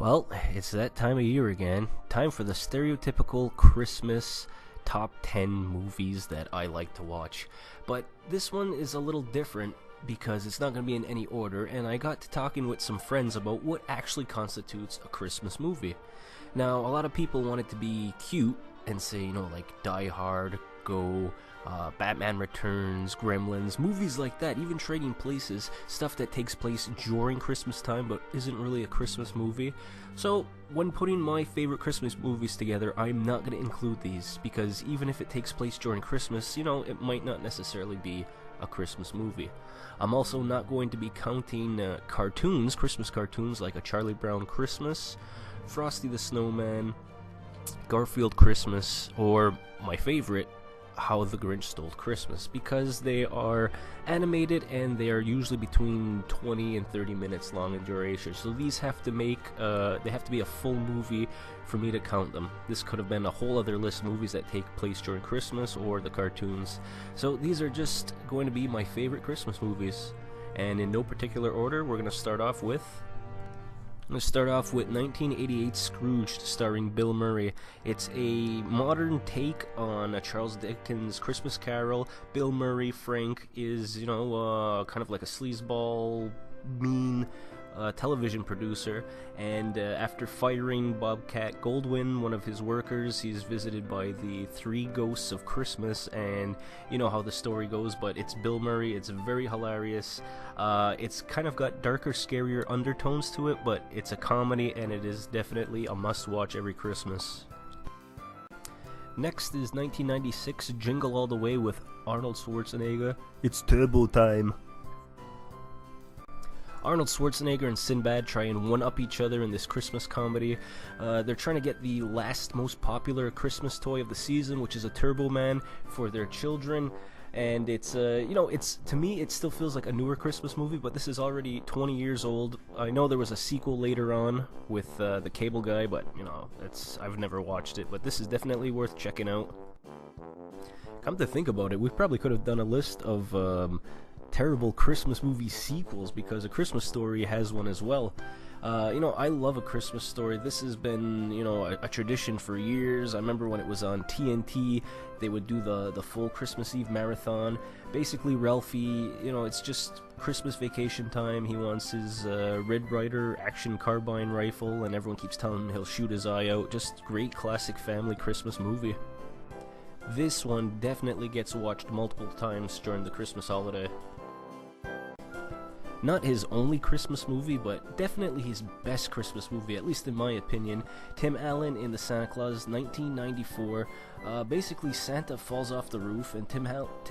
Well, it's that time of year again. Time for the stereotypical Christmas top 10 movies that I like to watch. But this one is a little different because it's not going to be in any order, and I got to talking with some friends about what actually constitutes a Christmas movie. Now, a lot of people want it to be cute and say, like Die Hard, Go, Batman Returns, Gremlins, movies like that, even Trading Places, stuff that takes place during Christmas time but isn't really a Christmas movie. So, when putting my favorite Christmas movies together, I'm not going to include these, because even if it takes place during Christmas, it might not necessarily be a Christmas movie. I'm also not going to be counting cartoons, Christmas cartoons like A Charlie Brown Christmas, Frosty the Snowman, Garfield Christmas, or my favorite, How the Grinch Stole Christmas, because they are animated and they are usually between 20 and 30 minutes long in duration. So these have to they have to be a full movie for me to count them. This could have been a whole other list of movies that take place during Christmas or the cartoons. So these are just going to be my favorite Christmas movies. And in no particular order, we're going to start off with 1988's Scrooge, starring Bill Murray. It's a modern take on a Charles Dickens Christmas Carol. Bill Murray, Frank, is, kind of like a sleazeball, mean television producer, and after firing Bobcat Goldwyn, one of his workers, he's visited by the three ghosts of Christmas, and you know how the story goes, but it's Bill Murray. It's very hilarious. It's kind of got darker, scarier undertones to it, but it's a comedy, and it is definitely a must-watch every Christmas. Next is 1996 Jingle All The Way with Arnold Schwarzenegger. It's turbo time. Arnold Schwarzenegger and Sinbad try and one-up each other in this Christmas comedy. They're trying to get the last most popular Christmas toy of the season, which is a Turbo Man, for their children. And it's, to me, it still feels like a newer Christmas movie, but this is already 20 years old. I know there was a sequel later on with the Cable Guy, but, I've never watched it. But this is definitely worth checking out. Come to think about it, we probably could have done a list of terrible Christmas movie sequels, because A Christmas Story has one as well. I love A Christmas Story. This has been, a tradition for years. I remember when it was on TNT, they would do the full Christmas Eve marathon. Basically, Ralphie, it's just Christmas vacation time. He wants his Red Ryder action carbine rifle, and everyone keeps telling him he'll shoot his eye out. Just great classic family Christmas movie. This one definitely gets watched multiple times during the Christmas holiday. Not his only Christmas movie, but definitely his best Christmas movie, at least in my opinion. Tim Allen in The Santa Claus, 1994. Basically, Santa falls off the roof, and Tim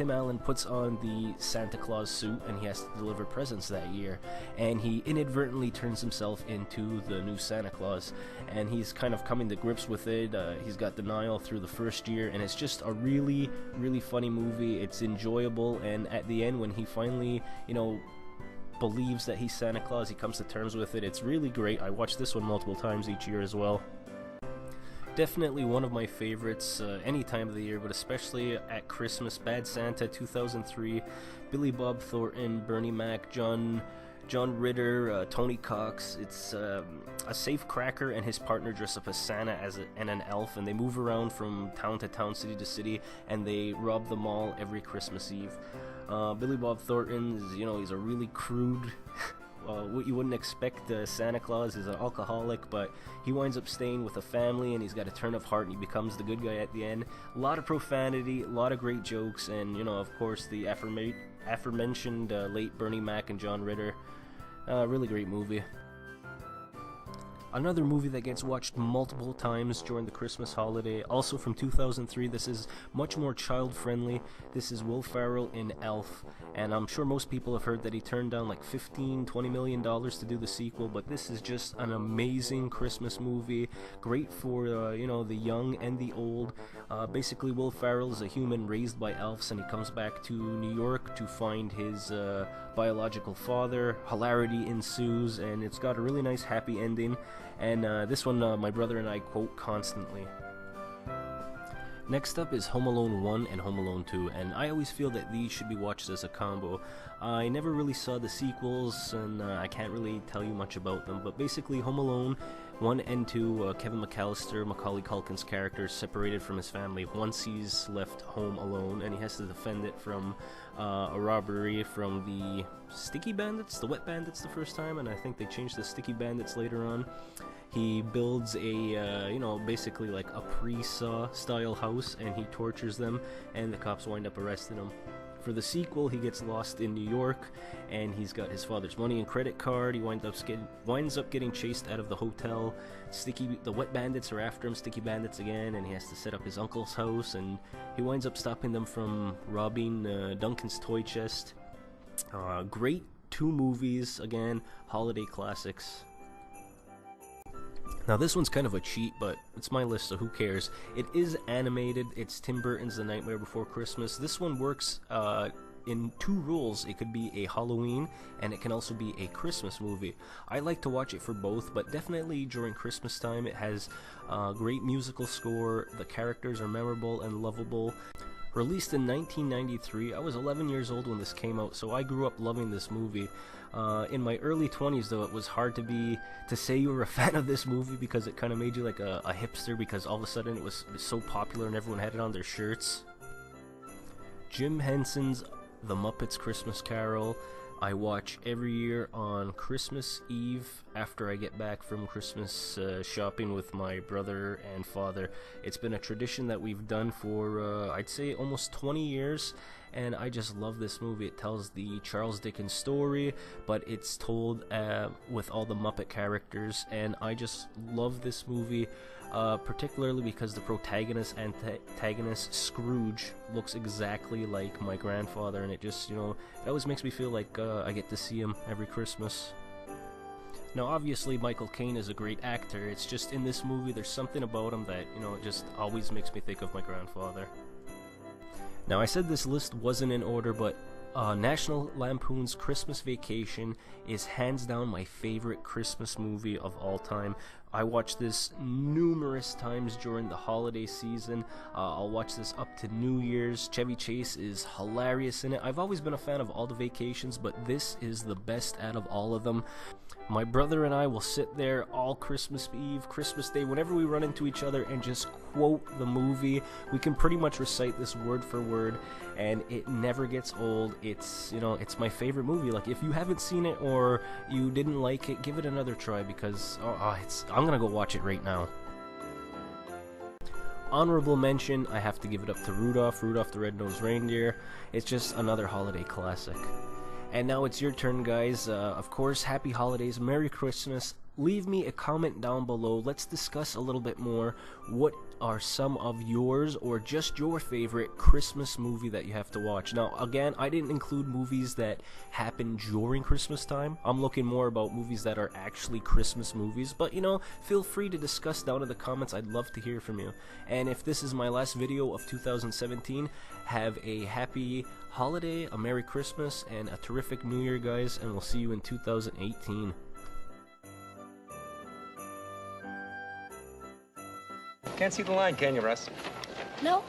Allen puts on the Santa Claus suit, and he has to deliver presents that year. And he inadvertently turns himself into the new Santa Claus, and he's kind of coming to grips with it. He's got denial through the first year, and it's just a really, really funny movie. It's enjoyable, and at the end, when he finally, believes that he's Santa Claus, he comes to terms with it. It's really great. I watch this one multiple times each year as well. Definitely one of my favorites any time of the year, but especially at Christmas. Bad Santa, 2003. Billy Bob Thornton, Bernie Mac, John Ritter, Tony Cox. It's a safecracker and his partner dress up as Santa and an elf, and they move around from town to town, city to city, and they rob the mall every Christmas Eve. Billy Bob Thornton is, he's a really crude, what you wouldn't expect. Santa Claus is an alcoholic, but he winds up staying with a family, and he's got a turn of heart, and he becomes the good guy at the end. A lot of profanity, a lot of great jokes, and, of course, the aforementioned late Bernie Mac and John Ritter. Really great movie. Another movie that gets watched multiple times during the Christmas holiday, also from 2003. This is much more child-friendly. This is Will Ferrell in Elf, and I'm sure most people have heard that he turned down like $15-20 million to do the sequel, but this is just an amazing Christmas movie, great for, the young and the old. Basically, Will Ferrell is a human raised by elves, and he comes back to New York to find his biological father. Hilarity ensues, and it's got a really nice happy ending. And this one my brother and I quote constantly. Next up is Home Alone 1 and Home Alone 2, and I always feel that these should be watched as a combo. I never really saw the sequels, and I can't really tell you much about them, but basically Home Alone 1 and 2, Kevin McAllister, Macaulay Culkin's character, is separated from his family once he's left home alone, and he has to defend it from a robbery from the Sticky Bandits, the Wet Bandits the first time, and I think they changed the Sticky Bandits later on. He builds a, basically like a pre-Saw style house, and he tortures them, and the cops wind up arresting him. For the sequel, he gets lost in New York, and he's got his father's money and credit card. He winds up getting chased out of the hotel. The Wet Bandits are after him, Sticky Bandits again, and he has to set up his uncle's house, and he winds up stopping them from robbing Duncan's toy chest. Great 2 movies, again, holiday classics. Now this one's kind of a cheat, but it's my list, so who cares. It is animated. It's Tim Burton's The Nightmare Before Christmas. This one works in 2 rules. It could be a Halloween, and it can also be a Christmas movie. I like to watch it for both, but definitely during Christmas time. It has a great musical score. The characters are memorable and lovable. Released in 1993, I was 11 years old when this came out, so I grew up loving this movie. In my early 20s, though, it was hard to say you were a fan of this movie because it kind of made you like a hipster, because all of a sudden it was so popular and everyone had it on their shirts. Jim Henson's The Muppets Christmas Carol, I watch every year on Christmas Eve after I get back from Christmas shopping with my brother and father. It's been a tradition that we've done for, I'd say, almost 20 years, and I just love this movie. It tells the Charles Dickens story, but it's told with all the Muppet characters, and I just love this movie. Particularly because the protagonist and antagonist Scrooge looks exactly like my grandfather, and it just, it always makes me feel like I get to see him every Christmas. Now obviously Michael Caine is a great actor, it's just in this movie there's something about him that, it just always makes me think of my grandfather. Now I said this list wasn't in order, but National Lampoon's Christmas Vacation is hands down my favorite Christmas movie of all time. I watch this numerous times during the holiday season. I'll watch this up to New Year's. Chevy Chase is hilarious in it. I've always been a fan of all the Vacations, but this is the best out of all of them. My brother and I will sit there all Christmas Eve, Christmas Day, whenever we run into each other and just quote the movie. We can pretty much recite this word for word, and it never gets old. It's, it's my favorite movie. Like, if you haven't seen it or you didn't like it, give it another try, because I'm gonna go watch it right now. Honorable mention, I have to give it up to Rudolph the Red-Nosed Reindeer. It's just another holiday classic. And now it's your turn, guys. Of course, happy holidays, Merry Christmas. Leave me a comment down below. Let's discuss a little bit more. What are some of yours or just your favorite Christmas movie that you have to watch? Now, again, I didn't include movies that happen during Christmas time. I'm looking more about movies that are actually Christmas movies. But, feel free to discuss down in the comments. I'd love to hear from you. And if this is my last video of 2017, have a happy holiday, a Merry Christmas, and a terrific New Year, guys. And we'll see you in 2018. Can't see the line, can you, Russ? No.